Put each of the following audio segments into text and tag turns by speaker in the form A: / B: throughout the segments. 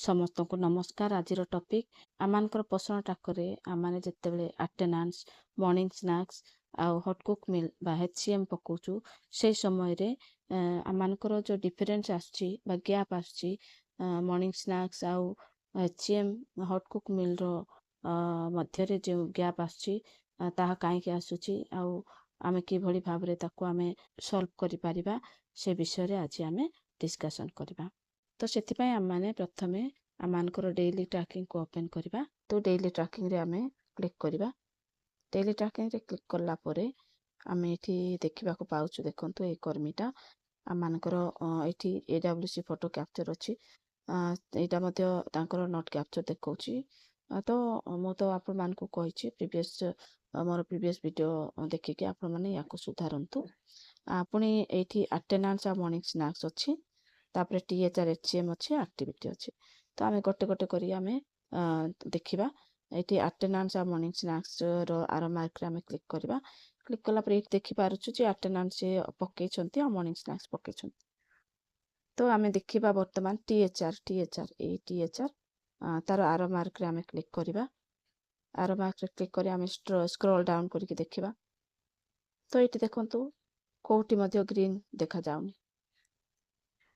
A: समस्त को नमस्कार। आज टॉपिक आमानकर पोषण टाकरे आमाने जेतेबेले अटेंडेंस मॉर्निंग स्नैक्स आउ हॉट कुक मिल बा एचसीएम पकाउछु से समय रे आमानकर जो डिफरेंस आछि बा गैप आछि मॉर्निंग स्नैक्स आउ एचसीएम हॉट कुक मिल रो मध्य रे जो गैप आछि ताहा काहे के आसुछि आउ आमे कि भली भाबरे ताको आमे सॉल्व करि परिबा से विषय रे आज आमे डिस्कशन करबा। तो से आम प्रथमे आमर डेली ट्रैकिंग को ओपन करवा। तो डेली ट्रैकिंग रे आमे क्लिक करवा। डेली ट्रैकिंग रे क्लिक करला परे आमे एठी देखिबा को पाउछु। देखंतु ए कर्मीटा आमनकर एठी एडब्ल्यूसी फोटो कैप्चर अछि। एटा मध्य तांकर नॉट कैप्चर देखौछि। तो मो तो आपण मान को कहिछि प्रीवियस मोर प्रीवियस वीडियो देखि के आपण माने याको सुधारंतु। आपुनी एठी अटेंडेंस आ मॉर्निंग स्नैक्स अछि, तापर टीएचआर एचसीएम अच्छे एक्टिविटी अच्छे। तो आम गोटे गोटे करी आमे देखिबा। एटी अटेंडेंस आ मॉर्निंग स्नैक्स रो आरो मार्क रे आमे क्लिक करबा। क्लिक कला पर एटी देखि पारुछु जे अटेंडेंस से पक्के छंती आ मॉर्निंग स्नैक्स पक्के छंती। तो आमे देखिबा वर्तमान टीएचआर ए टीएचआर तार आरो मार्क रे आमे क्लिक करबा। आरो मार्क रे क्लिक करी आमे स्क्रॉल डाउन करके देखिबा। तो एटी देखंतु कोठी मध्य ग्रीन देखा जाउनी।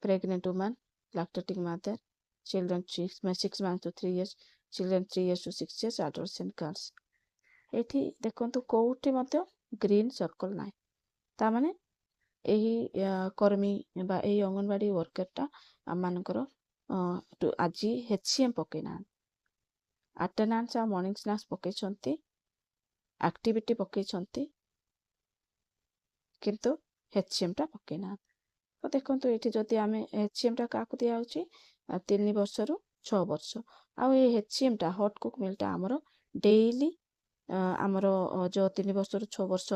A: Pregnant woman, lactating mother, children 6 months to 3 years, children 3 years to 6 years, adolescent girls. एठी देखंतु कोउटी मते ग्रीन सर्कल नाही। ता माने एही कर्मी बा एही अंगनवाड़ी वर्कर टा आमानकर आजी एचसीएम पके ना। अटेंडेंस आ मॉर्निंग स्नैक्स पके छंती, एक्टिविटी पके छंती, किंतु एचसीएम टा पके ना। तो देखो ये जदि आम एचसीएम टा क्या दिया 3 वर्ष रु 6 वर्ष आउ ये एचसीएम टा हॉट कुक मिलटा आमर डेली आमर जो 3 वर्ष रु 6 वर्ष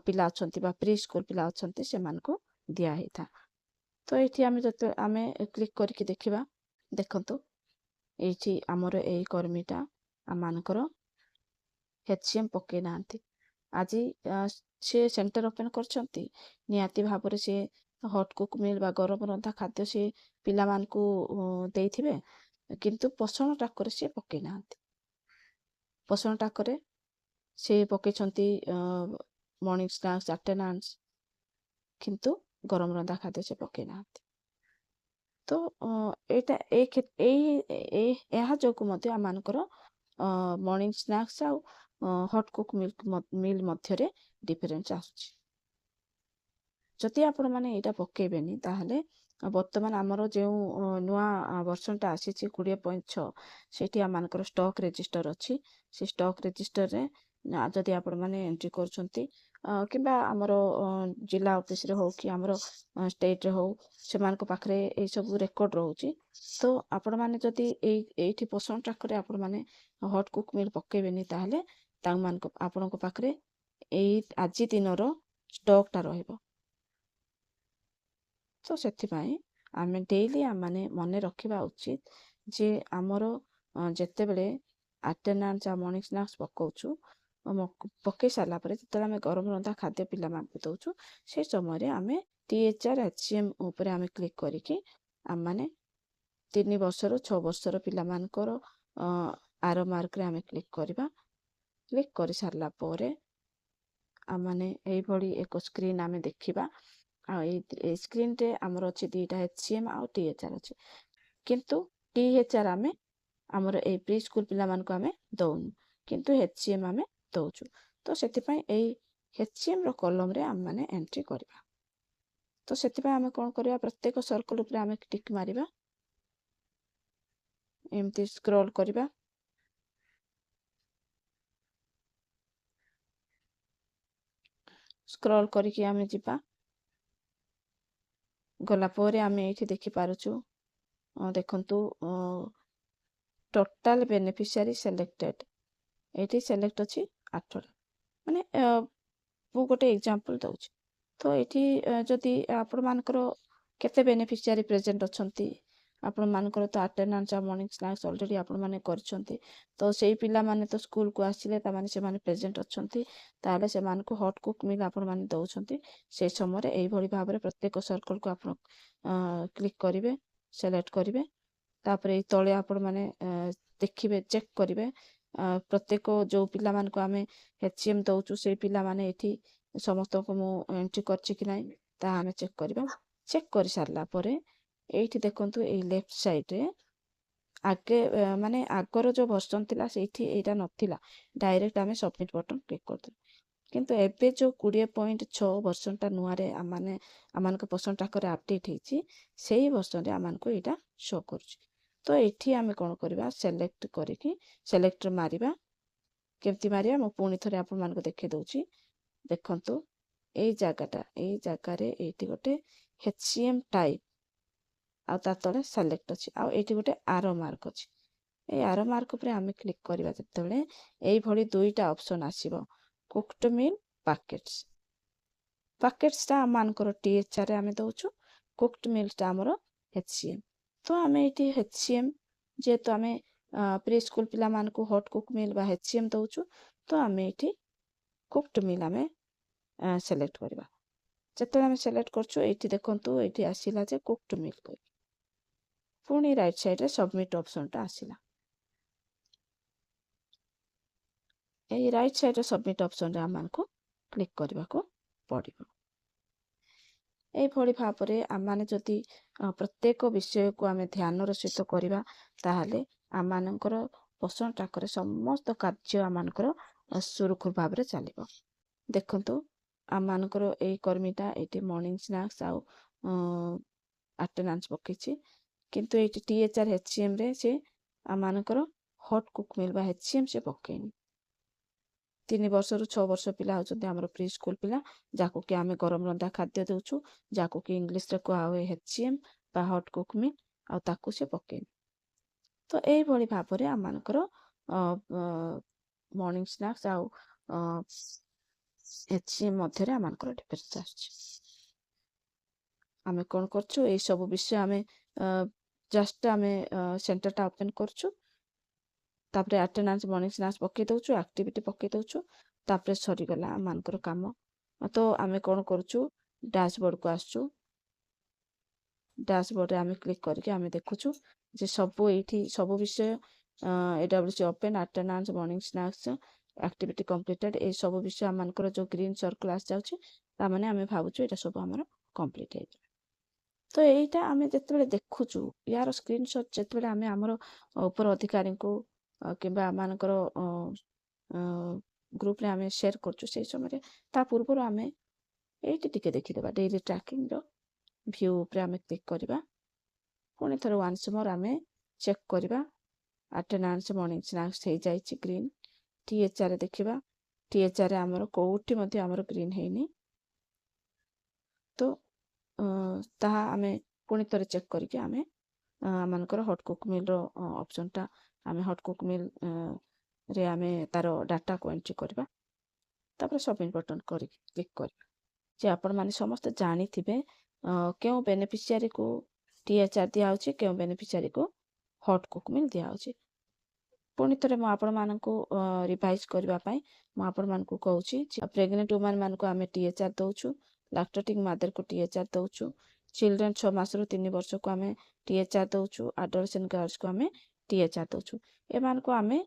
A: पिला अछंती बा प्री स्कूल पिला अछंती से मान को दिया ही था। तो ये आम जते आम क्लिक करके देखिबा। देखंतु एठी आमर ए कर्मीटा आमानकर एचसीएम पके नांती। आज से सेंटर ओपन करछंती नियाती भाबरे से हॉट कुक मिल बा गरम रंधा खाद्य से पिला मान को देइथिबे, किंतु पोषण टाकरे से पके नांती। पोषण टाकरे से पके छंती मॉर्निंग स्नैक्स अटेंडेंस, किंतु गरम रंधा खाद्य से पके नांती। तो एटा एहा जोगु मध्य आमानकर मॉर्निंग स्नैक्स आ हॉट कुक मिल मध्य रे डिफरेंस आसुची। जदि आपण माने एटा पकेबेनी ताहले वर्तमान आमर जो नुआ वर्षन टा आसीची 20.6 सेठी आमानकर स्टॉक रजिस्टर अछि। से स्टॉक रजिस्टर रे जदि आपण माने एंट्री करछंती किबा आमर जिला ऑफिस रे हो कि आमर स्टेट रे हो से मान को पाखरे ए सब रेकॉर्ड रहउची। तो आपण माने जदि एठी पोषण ट्रैक रे आपण माने हॉट कुक मिल पकेबेनी ताहले ता मान को आपण को पाखरे ए आजि दिनरो स्टॉक टा रहइबो। तो से आम डेली आम माने मन रखा उचित जे आमर जिते बड़े अटेंडेंस आ मॉर्निंग स्नैक्स पकाउछु पकई सारा जो आम गरम रंधा खाद्य पिला मानक दउछु से समय आम टीएचआर एचसीएम उपर आम क्लिक करिकी आम माने 3 वर्ष रु 6 वर्षर पिला मानकर आरो मार्क रे आम क्लिक करबा। क्लिक कर सारला परे आम माने एई भली एक स्क्रीन आम देखिबा। ए स्क्रीन रे आमर अच्छे 2टा एचसीएम आ टीएचआर अच्छे, किंतु टीएचआर आम आमर ए प्री स्कूल पिला मान को आम दउनु, किंतु एचसीएम आम दउछु। तो से एचसीएम रो कॉलम रे आम माने एंट्री करबा। तो से आम कौन करबा प्रत्येक सर्कल ऊपर आम टिक मारिबा, एमती स्क्रॉल करबा। स्क्रॉल करके आम जिबा। गला पोरे आम एठी देखि पारुछु। देखंतु टोटल बेनिफिशियरी सिलेक्टेड एठी सिलेक्ट अछि 8 माने मु गोटे एग्जांपल दउछि। तो एठी जदि आपण मानकर केते बेनिफिशियरी प्रेजेंट अछंती आपण मानकर तो अटेंडेंस आ मॉर्निंग स्नैक्स ऑलरेडी आपण माने करछंती। तो सेही पिला माने तो स्कूल को आसिले ता माने से माने प्रेजेंट अछंती ताले से मान को हॉट कुक मिल आपण माने दउछंती। से समय एई भली भाबरे प्रत्येक सर्कल को आपण क्लिक करिवे, सेलेक्ट करिवे। तापर एई तळे आपण माने देखिबे चेक करिवे प्रत्येक जो पिला मान को आमे HCM दउचु से पिला माने एठी समस्त को मु एंट्री करछि कि नै ता आमे चेक करिबा चेक कर सारला परे एठी देखंतु एई लेफ्ट साइड रे आगे माने आगर जो वर्जन थिला सेठी एटा नथिला डायरेक्ट आमे सबमिट बटन क्लिक करदे किंतु एबे जो 20.6 वर्जन टा नुआ रे माने आमान को पर्सन टा करे अपडेट हेची सेही वर्जन रे आमान को एटा शो करछि तो एठी आमे कोन करबा सिलेक्ट करिकि सिलेक्ट मारिबा केमती मारिया मो पुनी थरे आपन मान को देखे दउछि देखंतु एई जागा रे एठी गोटे HCM टाइप आ ता तळे सिलेक्ट अछि आ एठी गोटे आरो मार्क अछि ए आरो मार्क ऊपर आमे क्लिक करबा जतबेले एई भली दुईटा ऑप्शन आसीबो कुक्ड मील पैकेट्स ता मानकर THR रे आमे दउछु कुक्ड मील ता हमरो HCM तो आमे एठी HCM जे तो आमे प्री स्कूल पिला मान को हॉट कुक मील बा HCM दउछु तो आमे एठी कुक्ड मील आमे सिलेक्ट करबा जतबेले आमे सिलेक्ट करछु एठी देखंतु एठी आसीला जे कुक्ड मील कर पुनी राइट साइड रे सबमिट ऑप्शन ता आसीला एई राइट साइड रे सबमिट ऑप्शन रे आमान को क्लिक करबा को पड़िबो एई भली भाबरे आमाने जदि प्रत्येक विषय को आमे ध्यान र सहित करबा ताहाले आमानकर पोषण टाकरे समस्त कार्य आमानकर सुरखुर भाबरे चलिबो देखंतु आमानकर एई कर्मीटा एटी मॉर्निंग स्नैक्स आ अटेंडेंस पकेछि किंतु एटी THR HCM रे से आमानकर हॉट कुक मिल बा HCM से पकेनि 3 वर्ष रु 6 वर्ष पिला होचंती हमर प्री स्कूल पिला जाको कि आमे गरम रंधा खाद्य देउछु जाको कि इंग्लिश रे को आवे HCM बा हॉट कुक मिल आ ताकू से पकेनि तो एई भली भाबरे आमानकर मॉर्निंग स्नैक्स आ HCM मध्य रे आमानकर डिफरेंस आछि आमे कोन करछु एई सब विषय आमे जस्ट आमे सेंटर टा ओपन करछु तापरे अटेंडेंस मॉर्निंग स्नैक्स पके दउछु एक्टिविटी पके दउछु तापरे सरी गला मानकर काम तो आमे कोन करछु डैशबोर्ड को आछछु डैशबोर्ड रे आमे क्लिक करके आमे देखुछु जे सब एठी सब विषय AWC open attendance morning snacks activity completed ए सब विषय मानकर जो ग्रीन सर्कल आस जाउछि ता माने आमे भाबुछु एटा सब हमर कंप्लीट हे तो एटा आमे जतबेले देखुछु यार स्क्रीनशॉट जतबेले आमे हमर ऊपर अधिकारी को किबा मानकर ग्रुप रे आमे शेयर करछु से समय ता पूर्व आमे एटी टिके देखि देबा डेली ट्रैकिंग रो व्यू ऊपर आमे क्लिक करबा पुनी थरो वन्स मोर आमे चेक करबा अटेंडेंस मॉर्निंग स्नैक्स हे जाइछि ग्रीन THR रे देखिबा THR रे हमर कोउठी मध्ये हमर ग्रीन हेनी तो ताहा आमे पुनी थरे चेक करके आमे आमानकर हॉट कुक मिल रो ऑप्शन टा आमे हॉट कुक मिल रे आमे तारो डाटा को एंट्री करबा तापर सबमिट बटन करी क्लिक करबा जे आपण माने समस्त जानि थिबे केउ बेनिफिशियरी को THR दिया होछि केउ बेनिफिशियरी को हॉट कुक मिल दिया होछि पुनी थरे म आपण मान को रिवाइज करबा पई म आपण मान को कहूछि प्रेग्नेंट वुमन मान को आमे THR दउछु लैक्टेटिंग मदर को THR दउछु चिल्ड्रन 6 मास रु 3 वर्ष को आमे THR दउछु एडोलेसेंट गर्ल्स को आमे THR दउछु ए मान को आमे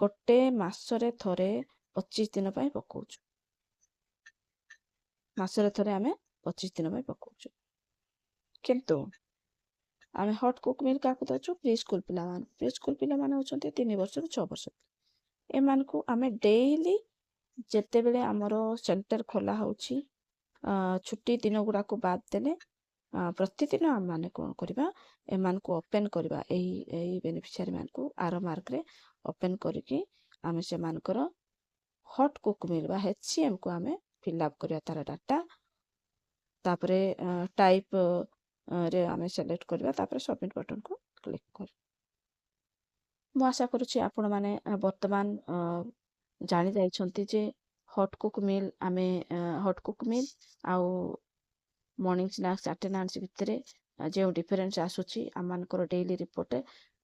A: गोटे मासरे थरे 25 दिन पई पकोछु मासरे थरे आमे 25 दिन पई पकोछु किंतु आमे हॉट कुक मिल का दउछु प्री स्कूल पिला मान होचंती 3 वर्ष रु 6 वर्ष ए मान को आमे डेली जेते बेले हमरो सेंटर खोला होछि छुट्टी दिन गुडा को बाद देले प्रतिदिन आम माने कोन करबा ए मान को ओपन करबा एही बेनिफिशियरी मान को आरो मार्क रे ओपन करके आमे से मानकर हॉट कुक मिल बा HCM को आमे फिल अप करया तार डाटा तापरे टाइप रे आमे सिलेक्ट करबा तापरे सबमिट बटन को क्लिक कर मु आशा करूछि आपण माने वर्तमान जानि जाय छंती जे हॉट कुक मिल आमे हॉट कुक मिल आउ मॉर्निंग स्नैक्स अटेंडेंस भितरे जे डिफरेंस आसुछि आमानकर डेली रिपोर्ट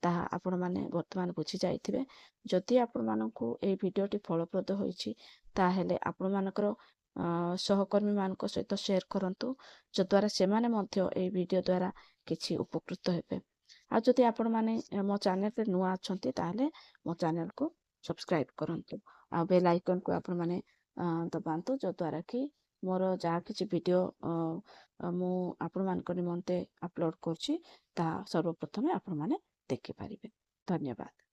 A: ताहा आपण माने वर्तमान बुझी जाइथिबे जदि आपण मानकु ए भिडियोटी फलप्रद होइछि ताहेले आपण मानकर सहकर्मी मानक सहित शेयर करंतु जद्वारा सेमाने मध्य ए भिडियो द्वारा किछि उपकृत हेबे ଆଉ ଯଦି ଆପଣମାନେ ମୋ ଚ୍ୟାନେଲରେ ନୂଆ ଅଛନ୍ତି ତାହେଲେ ମୋ ଚ୍ୟାନେଲକୁ ସବସ୍କ୍ରାଇବ୍ କରନ୍ତୁ ଆଉ ବେଲ୍ ଆଇକନ୍କୁ ଆପଣମାନେ ଦବାନ୍ତୁ, ଯଦ୍ୱାରା କି ମୋର ଯାହା କିଛି ଭିଡ଼ିଓ ମୁଁ ଆପଣମାନଙ୍କ ନିମନ୍ତେ ଅପଲୋଡ଼ କରୁଛି ତାହା ସର୍ବପ୍ରଥମେ ଆପଣମାନେ ଦେଖିପାରିବେ। ଧନ୍ୟବାଦ।